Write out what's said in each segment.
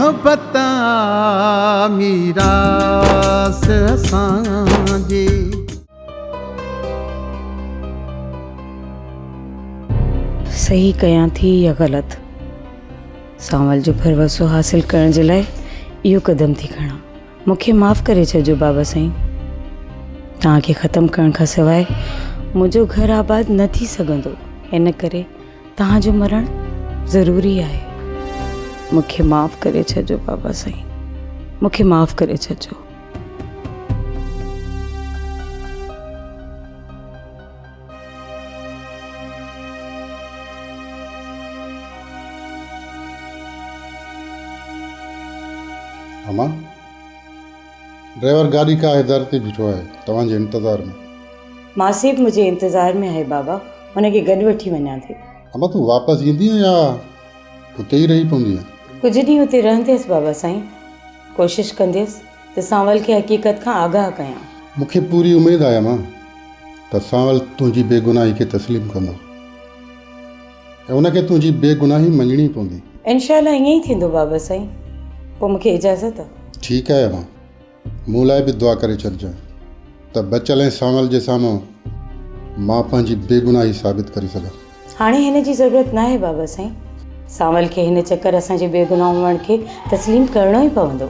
मोहब्बत मीरास असांजे। सही कयां थी या ग़लति, सांवल जो भरवसो हासिल करण जे लाइ इहो क़दम थी खणां। मूंखे माफ़ करे छॾिजो बाबा साईं। तव्हांखे ख़तमु करण खां सवाइ मुंहिंजो घर आबाद न थी सघंदो, इन करे तव्हांजो मरणु ज़रूरी आहे। मूंखे माफ़ करे छॾिजो बाबा साईं, मूंखे माफ़ करे छॾिजो। अमा, ड्राइवर गाड़ी का दर ते बीठो आहे तव्हांजे इंतज़ार में। मासीब मुंहिंजे इंतज़ार में आहे बाबा, हुनखे गॾु वठी वञां थी। अमा तूं वापसि ईंदी या हुते ई रही पवंदी? कुझु ॾींहं हुते रहंदसि बाबा साईं, कोशिशि कंदसि त सांवल खे हक़ीक़त खां आगाह कयां। मूंखे पूरी उमेद आहे अमा त सांवल तुंहिंजी बेगुनाही खे तस्लीम कंदो ऐं उनखे तुंहिंजी बेगुनाही मञणी पवंदी। इंशाअल्लाह ईअं ई थींदो बाबा साईं। पोइ मूंखे इजाज़त आहे। ठीकु आहे अमा, मूं लाइ बि दुआ करे छॾिजांइ त बचियल ऐं सांवल जे साम्हूं मां पंहिंजी बेगुनाही साबित करे सघां। हाणे हिन जी ज़रूरत न आहे बाबा साईं। सांवल खे हिन चकर असांजे बेगुनाह हुअण खे तस्लीम करणो ई पवंदो।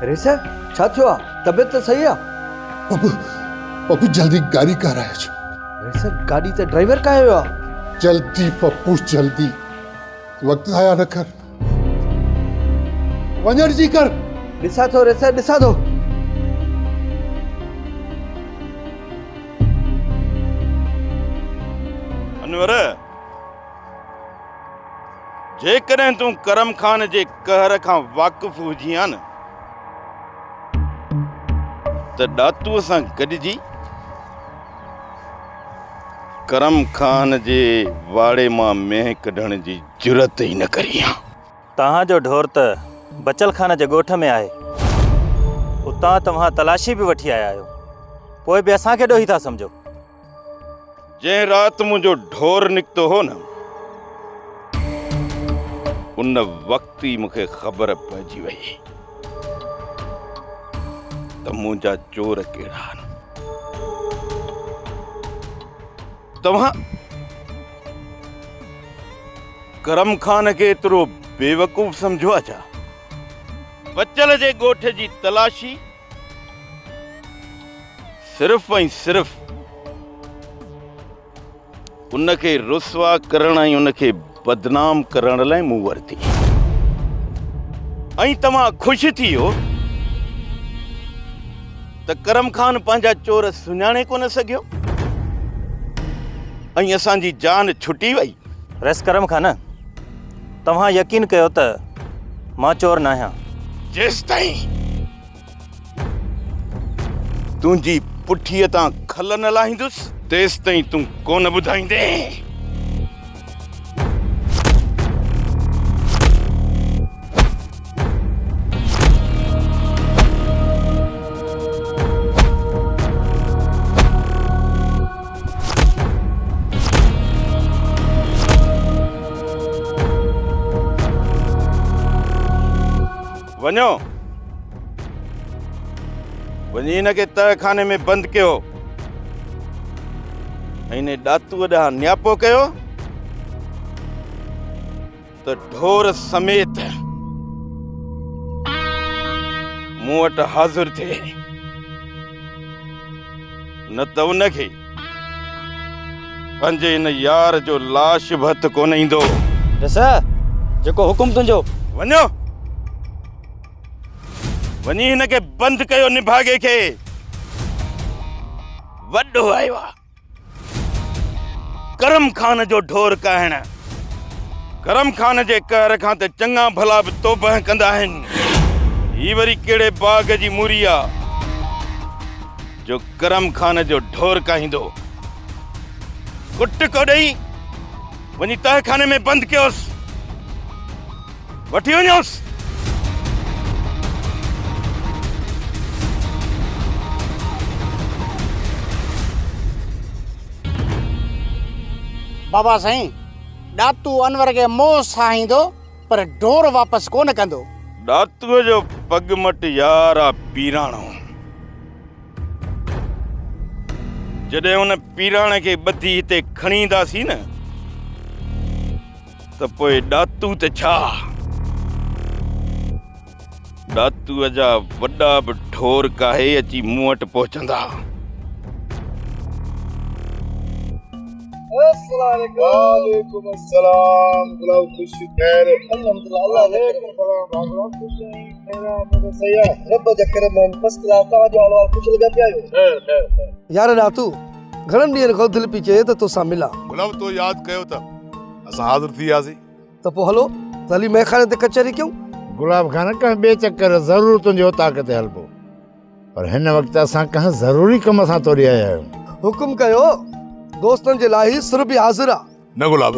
रेसा छा थियो आहे? तबियत त सही आहे? पप्पू जल्दी गाड़ी कर आया छो। रेसा गाड़ी ते ड्राइवर का आयो आहे? जल्दी पप्पू जल्दी, वक्त आया न कर, वञण जी कर। ॾिसां थो रेसा, ॾिसां थो। अनवर, जेकॾहिं तूं करम खान जे कहर खां वाक़ुफ़ हुजी आ न त ॾातूअ सां गॾिजी करम खान जे वाड़े मां मेंह कढण जी जुरत ई न करी आ। तव्हांजो ढोर त बचल खान जे ॻोठ में आहे, उतां तव्हां तलाशी बि वठी आया आहियो, पोइ बि असांखे ॾोही था सम्झो। जंहिं राति मुंहिंजो ढोर निकितो हो न, उन वक़्तु ई मूंखे ख़बर पइजी वई त मुंहिंजा चोर कहिड़ा आहिनि। तव्हां करम खान खे एतिरो बेवकूफ़ सम्झो आहे छा? बचल जे ॻोठ जी तलाशी सिर्फ़ ऐं सिर्फ़ उनखे रुसवा करण ऐं उनखे बदनाम करण लाइ मूं वरिती। ऐं तव्हां ख़ुशि थी वियो त करम खान पंहिंजा चोर सुञाणे कोन सघियो ऐं असांजी जान छुटी वई। रस करम खान, तव्हां यकीन कयो त मां चोर न आहियां। जेसिताईं तुंहिंजी पुठीअ तां खल न लाहींदुसि तेसिताईं तूं कोन ॿुधाईंदे। वञो, वञी हिनखे तहखाने में बंदि कयो ऐं हिन ॾातूअ ॾांहुं नियापो कयो त ढोर समेत मूं वटि हाज़िर थिए, न त उनखे पंहिंजे हिन यार जो लाश बि हथ कोन ईंदो। रसा, जेको हुकुम तुंहिंजो। वञो, वञी हिनखे बंदि कयो, निभागे खे। वॾो आयो आहे करम खान जो ढोर कहण। करम खान जे कहर खां त चङा भला बि तोबह कंदा आहिनि। ही वरी कहिड़े बाग़ जी मूरी आहे जो करम खान जो ढोर काहींदो। कुट को ॾेई वञी तहखाने में बंदि कयोसि, वठी वञोसि। बाबा साईं, ॾातू अनवर खे मोह सां ईंदो पर ढोर वापसि कोन कंदो। ॾातूअ जो पगमट यार आहे पीराणो। जॾहिं हुन पीराणे खे ॿधी हिते खणी ईंदासीं न त पोइ ॾातू त छा, ॾातूअ जा वॾा बि ढोर काहे अची मूं वटि पहुचंदा। वालेकुम अस्सलाम। गुलाब खुश खैर अल्हम्दुलिल्लाह। अल्लाह खुश है सैया रब जा करम फर्स्ट क्लास। तव्हां जो हाल कुछ लॻा पिया आहियो? यार ॾातू घणनि ॾींहंनि खां दिलि पई चए त तोसां मिलां। गुलाब तो याद कयो त असां हाज़िर थी वियासीं। त पोइ हलो तली मैखाने ते कचहरी कयूं। गुलाब खान कह बे चक्कर ज़रूर तुंहिंजो ताक़त हलबो, पर हिन वक़्तु असां कंहिं ज़रूरी कम सां तोड़ी आया आहियूं। हुकुम कयो, दोस्तनि जे लाइ सिर बि हाज़िर आहे। न गुलाब,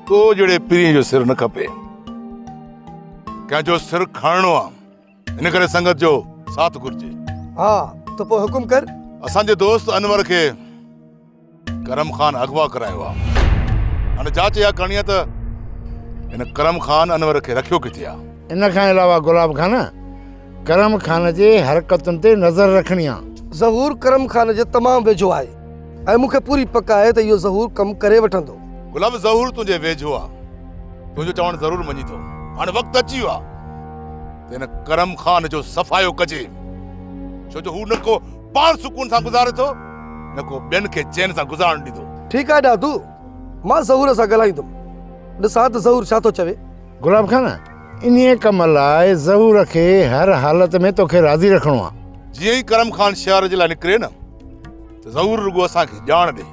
तो जड़े पीरी जो सिर न खपे, कंहिंजो सिर खणणो आहे, इन करे संगत जो साथ घुर्जे। हा त पोइ हुकुम कर। असांजे दोस्त अनवर खे करम खान अगवा करायो आहे। हाणे जांच या करणी आहे त इन करम खान अनवर खे रखियो किथे आहे। इन खां अलावा गुलाब खान करम खान जे हरकतुनि ते नज़र रखणी आहे। ज़हूर करम खान जे तमामु वेझो आहे ऐं मूंखे पूरी पक आहे त इहो ज़हूर कमु करे वठंदो। गुलाब ज़हूर तुंहिंजे वेझो आहे, तुंहिंजो चवणु ज़रूरु मञी थो। हाणे वक़्तु अची वियो आहे त हिन करम खान जो सफ़ायो कजे, छो जो हू न को पाण सुकून सां गुज़ारे थो, न को ॿियनि खे चैन सां गुज़ारण ॾींदो। ठीकु आहे ॾादू, मां ज़हूर सां ॻाल्हाईंदुमि, ॾिसां त ज़हूर छा थो चवे। गुलाब खान इन्हीअ कम लाइ ज़हूर खे हर हालत में तोखे राज़ी रखणो आहे। जीअं ई करम खान शहर जे लाइ निकिरे न त ज़रूर रुगो असांखे ॼाण ॾे,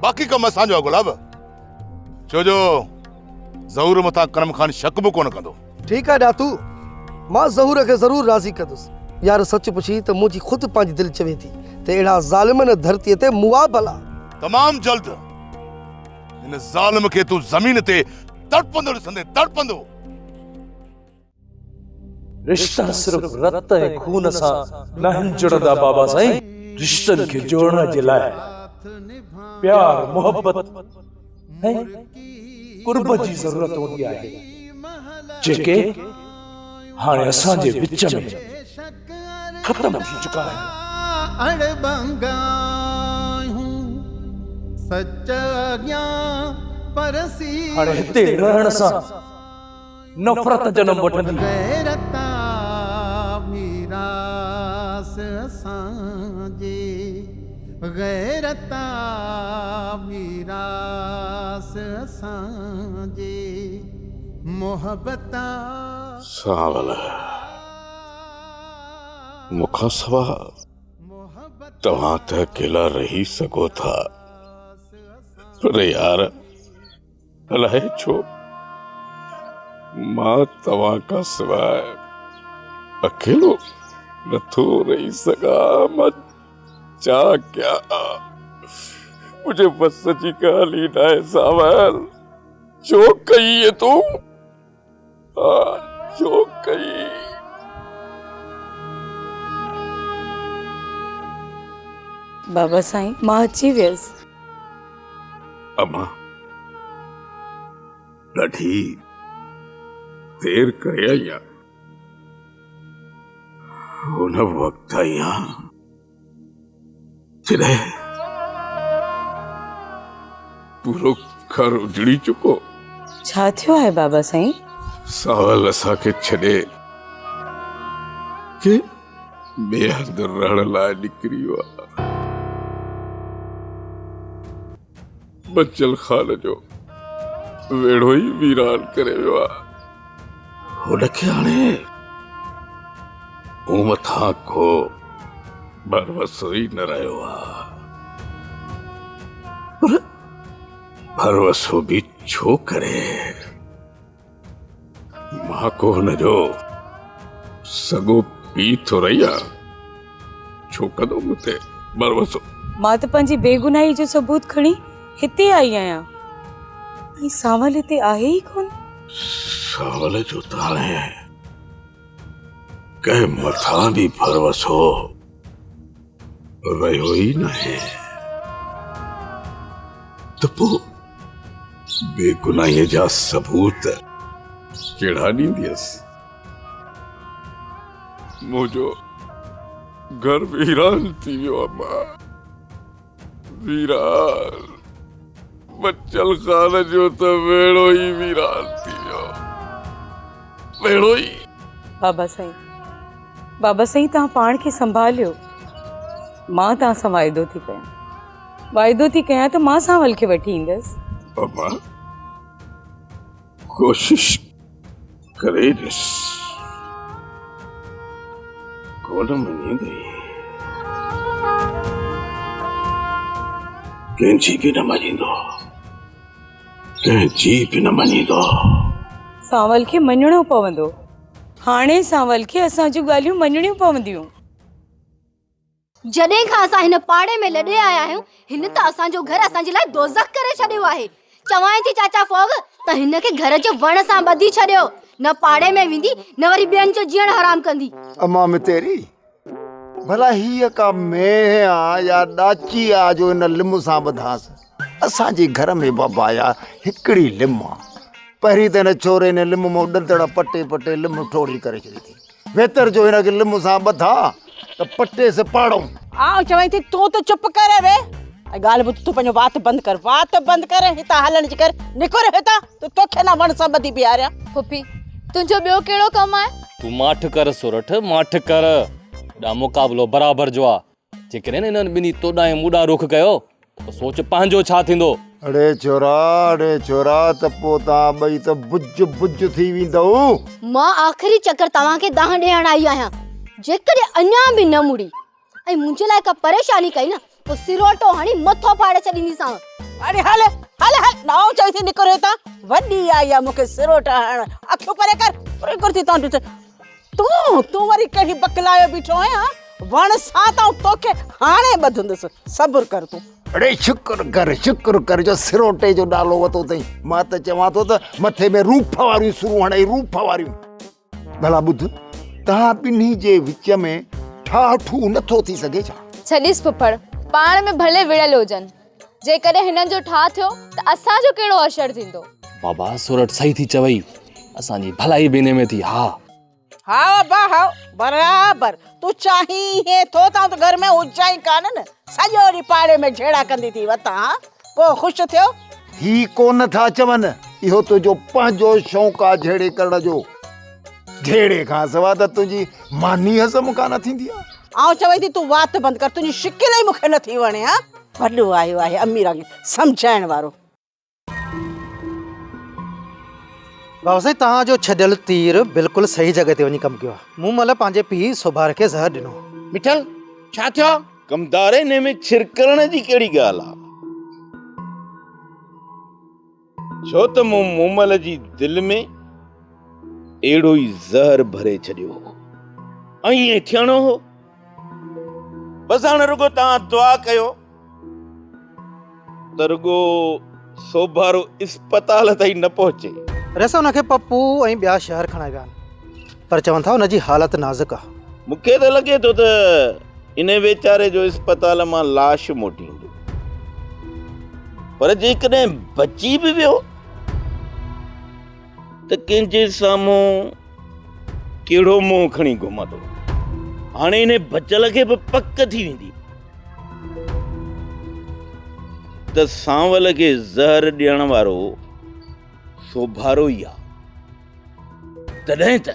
बाक़ी कमु असांजो आहे गुलाब, छो जो ज़हूर मथां करम खान शक बि कोन कंदो। ठीकु आहे ॾातू, मां ज़हूर खे ज़रूरु राज़ी कंदुसि। यार सच पुछी त मुंहिंजी ख़ुदि पंहिंजी दिलि चवे थी त अहिड़ा ज़ालिम न धरतीअ ते मुआ भला। तमामु जल्द हिन ज़ालिम खे तूं ज़मीन ते तड़पंदो ॾिसंदे, तड़पंदो। रिश्ता सिर्फ रत ऐं खून सां न जुड़ंदा बाबा साईं, रिश्तनि खे जोड़ण जे लाइ प्यार, मोहब्बत ऐं कुर्ब जी ज़रूरत हूंदी आहे, जेके हाणे असांजे विच में ख़तम थी चुका आहिनि। अड़बंगा हूं सच्चा परसी हाणे हिते रहण सां नफ़रत जनम वठंदी। गैरता मीरास असांजे, गैरता मीरास असांजे, मोहब्बता सावल मुखां सवा तव्हां त अकेला रही सघो था, पर यार अलाए छो मां तव्हां खां सवाइ अकेलो नथो रही सघां। मां छा कयां, मुझे बस जी ॻाल्हि ई न आहे सावल। छो कई तूं, छो कई? बाबा साईं, मां अची वियसि। अम्मा ॾाढी देर करे आई आहे, हुन वक़्तु आई आहे जॾहिं पूरो घर उजड़ी चुको। छा थियो आहे बाबा साईं? सावल असांखे छॾे के ॿिए हंधि रहण लाइ निकिरी वियो आहे। बचल खान जो वेड़ो ई वीरान करे वियो आहे। हुनखे हाणे मूं मथां को भरवसो ई न रहियो आहे, पर भरवसो बि छो करे मां को हुनजो सॻो पी थो रही आहे छो कंदो मूंते भरोसो। मां त पंहिंजी बेगुनाही जो सबूत खणी हिते आई आहियां ऐं सावल हिते आहे ई कोन। सावल जो त हाणे कंहिं मथां बि भरोसो रहियो ई न आहे त पोइ बेगुनाहीअ जा सबूत कहिड़ा ॾींदीअसि। मुंहिंजो घर वीरान थी वियो आहे मां, वीरान। बचल खान जो त वेड़ो ई वीरान थी वियो, वेड़ो ई। बाबा साईं तव्हां पाण खे संभालियो। मां तव्हां सां वाइदो थी कयां त मां सावल खे वठी ईंदसि। अम्मा कोशिश करे ॾिस, कोन मञींदी, कंहिंजी बि न मञींदो, कंहिंजी बि न मञींदो। सावल खे मञणो पवंदो। हाणे सावल खे असां जूं ॻाल्हियूं मञणियूं पवंदियूं। जॾहिं खां असां हिन पाड़े में लॾे आया आहियूं, हिन त असांजो घर असांजे लाइ दोज़ख करे छॾियो आहे। चवां थी चाचा फोग त हिन खे घर जो वण सां ॿधी छॾियो, न पाड़े में वेंदी न वरी ॿियनि जो जीअण हराम कंदी। अम्मा में तेरी भला हीअ का मेह आ या ॾाची आ जो हिन लिम सां ॿधांसि। असांजे घर में बाबा या हिकिड़ी लिम आ। पहिरीं त हिन छोरे ने लिम मां ॾंदड़ पटे लिम ठोड़ी करे छॾी थी। बहितर जो हिनखे लिम सां ॿधा त पटे से पाड़ो। आउं चवां थी तूं त चुप करे वे। ॻाल्हि ॿुध, तूं पंहिंजो वात बंदि कर, हितां हलण जी कर, निकुर हितां। त तोखे न वण सां ॿधी बीहारियां। पुपी तुंहिंजो ॿियो कहिड़ो कमु आहे? तूं माठ कर सुरठ, माठ कर। ॾा मुक़ाबलो बराबर जो आहे। जेकॾहिं हिननि ॿिन्ही तोॾां ऐं मूॾां रुख कयो त सोच पंहिंजो छा थींदो। अड़े छोरा त पोइ तव्हां ॿई त बुझ थी वेंदव। मां आख़िरी चक्कर तव्हांखे दाह ॾियण आई आहियां। जेकॾहिं अञा बि न मुड़ी ऐं मुंहिंजे लाइ का परेशानी कई न, पोइ सिरोटो हणी मथो फाड़े छॾींदीसांव। अरे हल नाउ चई थी निकुर हितां। वॾी आई आहे मूंखे सिरोटा हण। अखियूं परे कर थी तूं वरी कहिड़ी बकलायो बीठो आहियां। वण सां त तोखे हाणे ॿधंदुसि, सब्र कर तूं। अड़े शुक्र कर जो सिरोटे जो नालो वतो अथई। मां त चवां थो त मथे में रूफ वारियूं शुरू हणे, रूफ वारियूं। भला ॿुध, तव्हां ॿिन्ही जे विच में ठाठू नथो थी सघे छा? छॾीस पुफड़, पाण में भले विड़ल हुजनि। जेकॾहिं हिननि जो ठा थियो त असांजो कहिड़ो असरु थींदो? बाबा सुरठ सही थी चवई, असांजी भलाई बिने में थी। हा बराबर। तू चाहीं हे थो त घर में ऊंचाई कान न, सॼो ॾींहुं पाड़े में झेड़ा कंदी थी वतां, पोइ ख़ुशि थियो। ही कोन था चवनि, इहो तुंहिंजो पंहिंजो शौक़ु आहे झेड़े करण जो। झेड़े खां सवाइ त तुंहिंजी मानी हज़म कान थींदी आहे। आउं चवां थी तूं वात बंदि कर, तुंहिंजी शिकिल ई मूंखे नथी वणे। वॾो आयो आहे अमीर सम्झाइण वारो। बाबा साईं तव्हांजो छॾियल तीर बिल्कुलु सही जॻह ते वञी कमु कयो आहे। मूं महिल पंहिंजे पीउ सुभार खे ज़हर ॾिनो। मिठल छा थियो? कमदारे ने में छिरकरण जी कहिड़ी ॻाल्हि आहे? छो त मूं मूमल जी दिलि में अहिड़ो ई ज़हर भरे छॾियो हो ऐं ईअं थियणो हो। बसि हाणे रुगो तव्हां दुआ कयो त रुगो सोभारो इस्पताल ताईं न पहुचे। रसा हुनखे पप्पू ऐं ॿिया शहर खणाए विया आहिनि, पर चवनि था हुनजी हालत नाज़ुक आहे। मूंखे त लॻे थो त इन वेचारे जो इस्पताल मां लाश मोटी ईंदो, पर जेकॾहिं बची बि वियो त कंहिंजे साम्हूं कहिड़ो मुंहुं खणी घुमंदो। हाणे इन बचल खे बि पक थी वेंदी त सांवल खे ज़हर ॾियण वारो सोभारो ई आहे। तॾहिं त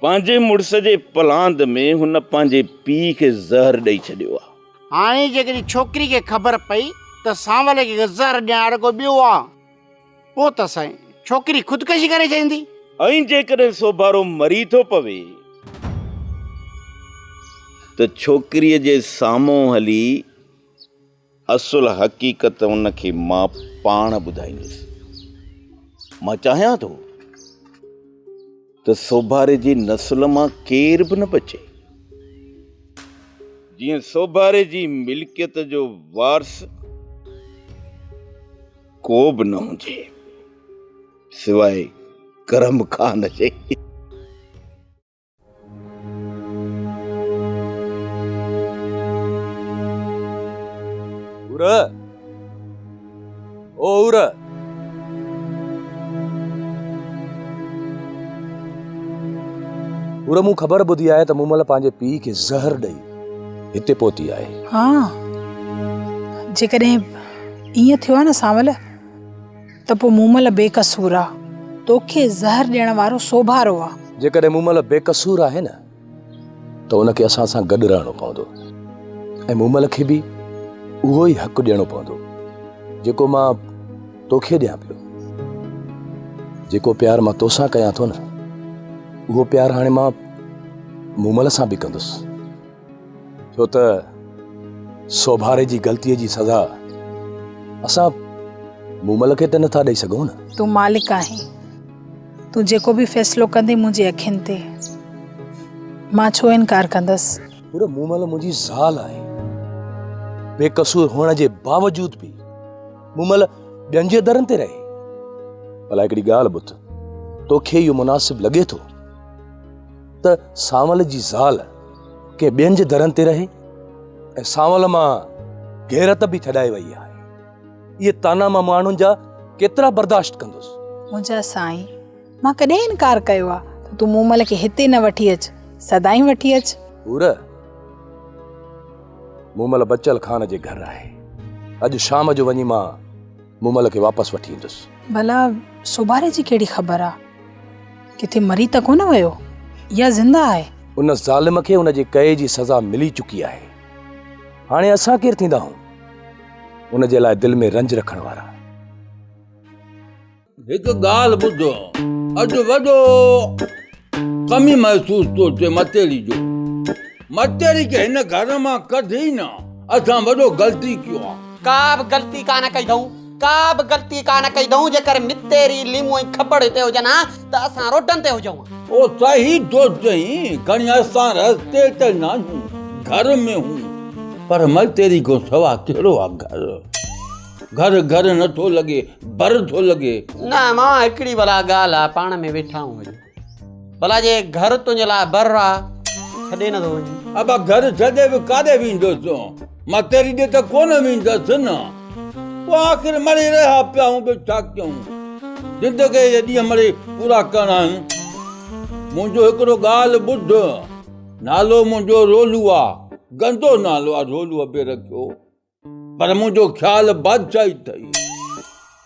पंहिंजे मुड़ुस जे पलांद में हुन पंहिंजे पीउ खे ज़हर ॾेई छॾियो आहे। हाणे जेकॾहिं छोकिरी खे ख़बर पई त सांवल खे ज़हर ॾियण को ॿियो आहे, पोइ त साईं छोकिरी ख़ुदकशी करे छॾींदी। ऐं जेकॾहिं सोभारो मरी थो पवे त छोकिरीअ जे साम्हूं हली असुल हक़ीक़त उनखे मां पाण ॿुधाईंदुसि। मां चाहियां थो त सोभारे जी नसुल मां केर बि न बचे, जीअं सोभारे जी मिल्कियत जो वारस को बि न हुजे सिवाय करम खान जे। मूं ख़बर ॿुधी आहे त मूमल पंहिंजे पीउ खे ज़हर ॾेई हिते पहुती आहे। हाँ, जेकॾहिं ईअं थियो आहे न सावल, त पोइ मूमल बेकसूर आहे। तोखे ज़हर ॾियण वारो सोभारो आहे। जेकॾहिं मूमल बेकसूर आहे न त उनखे असां सां गॾु रहणो पवंदो ऐं मूमल खे बि उहो ई हक़ु ॾियणो पवंदो जेको मां तोखे ॾियां पियो। जेको प्यार मां तोसां कयां थो न, उहो प्यार हाणे मां मूमल सां बि कंदुसि, छो त सोभारे जी ग़लतीअ जी सज़ा असां मूमल खे त नथा ॾेई सघूं न। तूं मालिक आहीं, तूं जेको बि फ़ैसिलो कंदे मुंहिंजी अखियुनि ते, मां छो इनकार कंदसि। पूरो मूमल मुंहिंजी ज़ाल आहे, बेकसूर हुअण जे बावजूद बि मूमल ॿियनि जे दरनि ते रहे। भला हिकिड़ी ॻाल्हि ॿुध, तोखे इहो मुनासिब लॻे थो त सांवल जी ज़ाल के ॿियनि जे दरनि ते रहे ऐं सांवल मां गैरत बि छॾाए वई आहे? इहे ताना मां माण्हुनि जा केतिरा बर्दाश्त कंदुसि? मुंहिंजा साईं, मां कॾहिं इनकार कयो आहे त तूं मूमल खे हिते न वठी अच, सदाईं वठी अच। पूरा मूमल बचल खान जे घर आहे। अॼु शाम जो वञी मां मूमल खे वापसि वठी ईंदुसि। भला सोभारे जी कहिड़ी ख़बर आहे? किथे मरी त कोन वियो या ज़िंदा आहे? उन ज़ालिम खे उन जे कए जी सज़ा मिली चुकी आहे। हाणे असां केरु थींदा आहियूं उन जे लाइ दिलि में रंज रखण वारा? हिकु ॻाल्हि ॿुधो, अॼु वॾो कमी महसूस थो थिए मतेरी जो। मतेरी खे हिन घर मां कढी न, असां वॾो ग़लती कयो आहे। का बि ग़लती कान कई अथऊं, का बि ग़लती कान कई अथऊं। जेकर मितेरी लीमो ऐं खपड़ हिते हुजनि हा त असां रोडनि ते हुजऊं। ओ सही तो चई, खणी असां रस्ते ते न आहियूं, घर में हूं, पर मतेरी को सवा कहिड़ो आहे घर? घर घर नथो लॻे, बर थो लॻे। न मां हिकिड़ी भला ॻाल्हि आहे, पाण में वेठा आहियूं, भला जे घर तुंहिंजे लाइ बर आहे, छॾे नथो वञे। अब घर छॾे बि काॾे वेंदुसि? मतेरी ॾे त कोन वेंदुसि न। पोइ आख़िर मरी रहिया पिया आहियूं, बि छा कयूं? ज़िंदगी जे ॾींहं मरी पूरा करणा आहिनि। मुंहिंजो हिकिड़ो ॻाल्हि ॿुध, नालो मुंहिंजो रोलू आहे, गंदो नालो आहे, रोलूअ बि रखियो, पर मुंहिंजो ख़्यालु बादशाही अथई।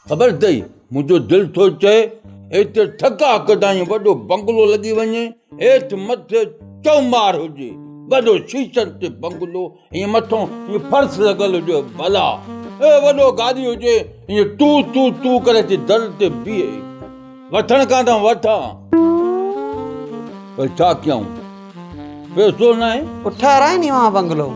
ख़बर अथई, मुंहिंजो दिलि थो चए हिते ठका कढायूं, वॾो बंगलो लॻी वञे, हेठि मथे चौमार हुजे, वॾो शीशनि ते बंगलो, ईअं मथां ईअं फर्श लॻल हुजे, भला वॾो गाॾी हुजे, ईअं तू तू तू करे अची दर ते बीहे। वठण कान था वठां, पर छा कयूं? पैसो न आहे। ठहराए नी वहाँ बंगलो,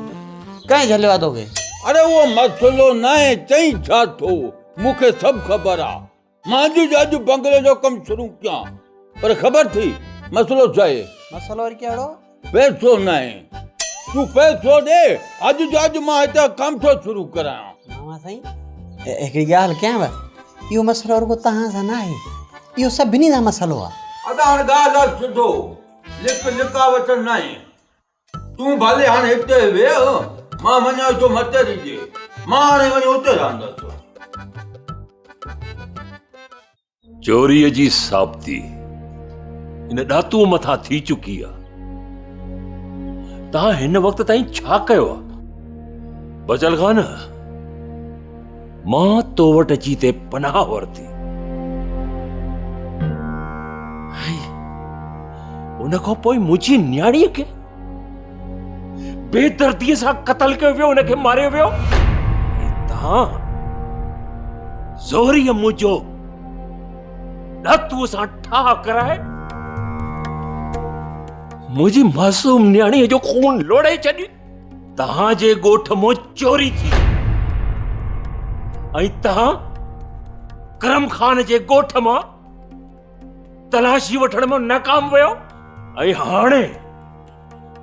कंहिं झलियो आहे तोखे? अरे उहो मसलो न आहे, चई छा थो, मूंखे सभु ख़बर आहे। मां अॼु बंगले जो कमु शुरू कयां, पर ख़बर थी मसलो छा आहे? मसलो वरी कहिड़ो? पैसो न आहे। तूं पैसो ॾे, अॼु मां हिते कमु थो शुरू करायां। मां साईं हिकिड़ी ॻाल्हि कयांव, इहो मसलो रुॻो तव्हां सां न आहे, इहो सभिनी जा मसलो आहे। अदा हाणे ॻाल्हि सिधो लिकावट न आहे। तूं भले हाणे हिते वेह, मां वञा थो मतेरी ॾे, मां हाणे वञी उते रहंदसि। चोरीअ जी साबिती इन ॾातूअ मथां थी चुकी आहे। तव्हां हिन वक़्त ताईं छा कयो आहे? बचल खान, मां तो वटि अची ते पनाह वरिती, उन खां पोइ मुंहिंजी न्याणीअ खे बेदर्दीअ सां क़तल कयो वियो, उनखे मारियो वियो। तव्हां ज़ोरीअ मुंहिंजो ॾातूअ सां ठाह कराए मुंहिंजी मासूम न्याणीअ जो खून लोड़े छॾी। तव्हांजे ॻोठ मां चोरी थी, ऐं तव्हां करम खान जे ॻोठ मां तलाशी वठण में नाकाम वियो। ऐं हाणे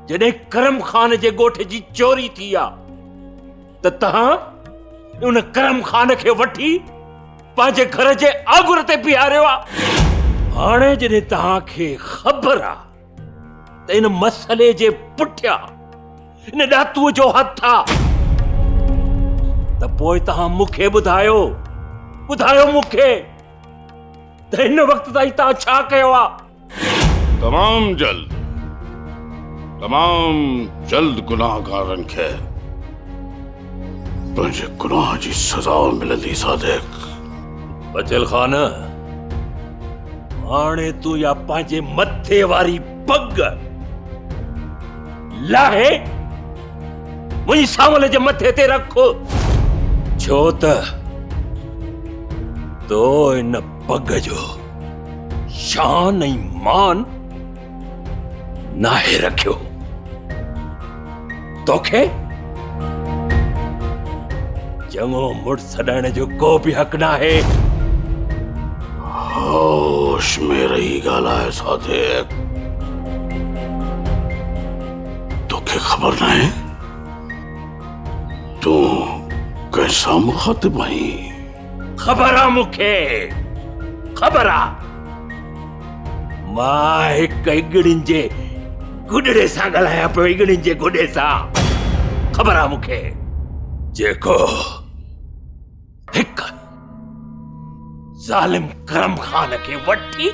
जॾहिं करम खान जे ॻोठ जी चोरी थी आहे त तव्हां उन करम खान खे वठी पंहिंजे घर जे आगुर ते बीहारियो आहे। हाणे जॾहिं तव्हांखे ख़बर आहे त इन मसइले जे पुठियां इन ॾातूअ जो हथ आहे त पोइ तव्हां मूंखे ॿुधायो मूंखे त हिन वक़्त ताईं तव्हां छा कयो आहे। तमाम जल्द गुनाहगारनि खे पंहिंजे गुनाह जी सज़ा मिलंदी सादिक। बचल खान, हाणे तूं या पंहिंजे मथे वारी पग लाहे मुंहिंजी सावल जे मथे ते रख, छो त तो इन पग जो शान ऐं मान नाहे रखियो। तोखे चङो मुड़ुस छॾण जो को बि हक़ नाहे। होश में रही ॻाल्हाए सादिक। तोखे ख़बर नाहे तूं कंहिंसां मुखातिब आहीं? ख़बर आहे मूंखे, ख़बर आहे। मां हिकु इगड़िन जे गुॾड़े सां ॻाल्हायां पियो, इगड़िन जे गुॾे सां। ख़बर आहे मूंखे, जेको हिकु ज़ालिम करम खान खे वठी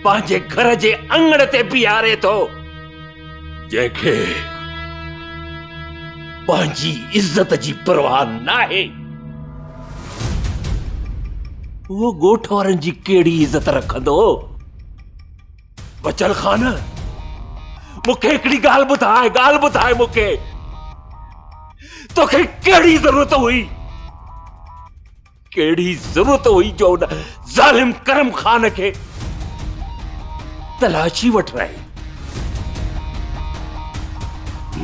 पंहिंजे घर जे अंगण ते बीहारे थो, जंहिंखे पंहिंजी इज़त जी परवाह नाहे। वो ॻोठ वारनि जी कहिड़ी इज़त रखंदो? बचल खान, मूंखे हिकिड़ी ॻाल्हि ॿुधाए मूंखे, तोखे कहिड़ी ज़रूरत हुई जो उन ज़ालिम करम खान खे तलाशी वठराई?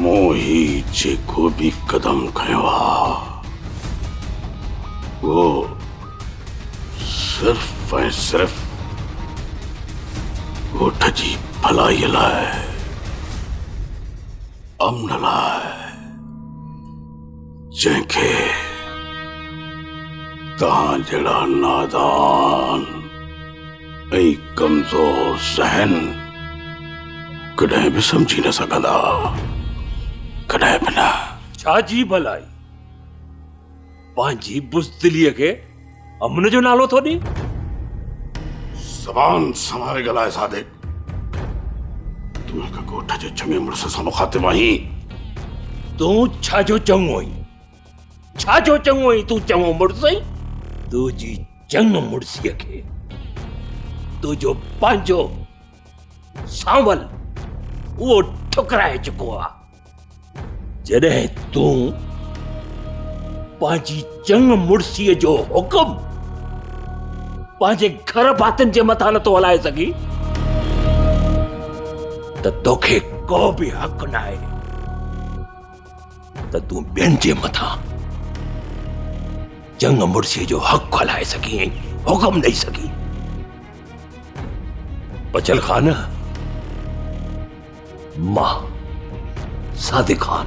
मूं ही जेको भी कदम खयो आहे वो सिर्फ ऐं सिर्फ ॻोठ जी भलाई लाइ, अमन लाइ, जंहिंखे तव्हां जहिड़ा नादान ऐं कमज़ोर ज़हन कॾहिं बि समझी न सघंदा, कॾहिं बि न। छा जी भलाई? पंहिंजी बुज़दिलीअ खे अमन जो नालो थो ॾे? ज़बान संभाले ॻाल्हाए सादिक। तूं हिकु ॻोठ जे चङे मुड़ुस सां मुखातिब आहीं। तूं छाजो चङो आहीं? तूं चङो मुड़ुस आहीं? तुंहिंजी चङ मुड़सीअ खे तुंहिंजो पंहिंजो सांवल उहो ठुकराए चुको आहे। जॾहिं तूं पंहिंजी चङ मुड़सीअ जो हुकुम पंहिंजे घर भातियुनि जे मथां नथो हलाए सघी त तोखे को बि हक़ नाहे त तूं ॿियनि जे मथां चङ मुड़सीअ जो हक़ हलाए सघी, हुकुम ॾेई सघी। बचल खान, मां सादिक खान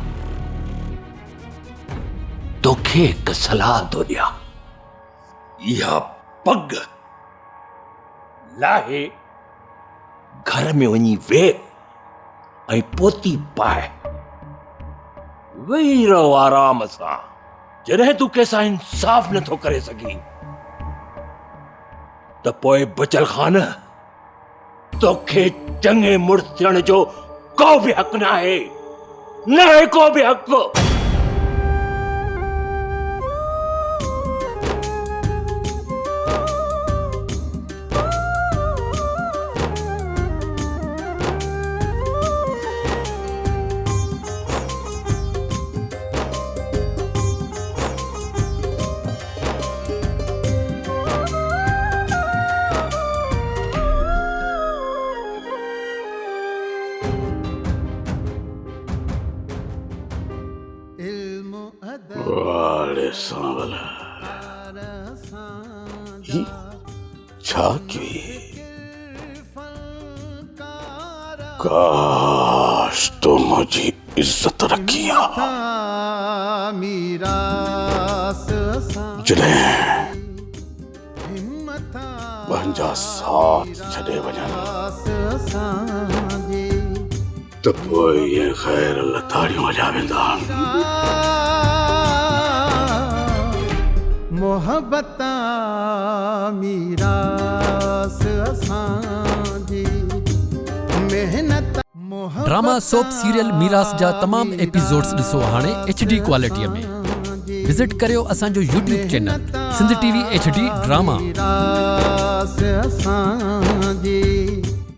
तोखे हिकु सलाह थो ॾियां। इहा पग लाहे घर में वञी वेह ऐं पोती पाए, वेही रहो आराम सां। जॾहिं तूं कंहिंसां इंसाफ़ नथो करे सघी त पोइ बचल खान तोखे चङे मुड़ुस थियण जो को बि हक़ नाहे, को बि हक़। ही छा कई काश तो मुझी इज्जत रखी जॾहिं पंहिंजा साथ छॾे वञनि त पोइ इहे ख़ैर लताड़ियूं हलिया वेंदा मोहब्बत मीरास असांजी मेहनत ड्रामा सोप सीरियल मीरास जा तमाम एपिसोड्स ॾिसो हाणे HD क्वालिटीअ में विजिट करियो असांजो YouTube channel Sindh TV HD drama.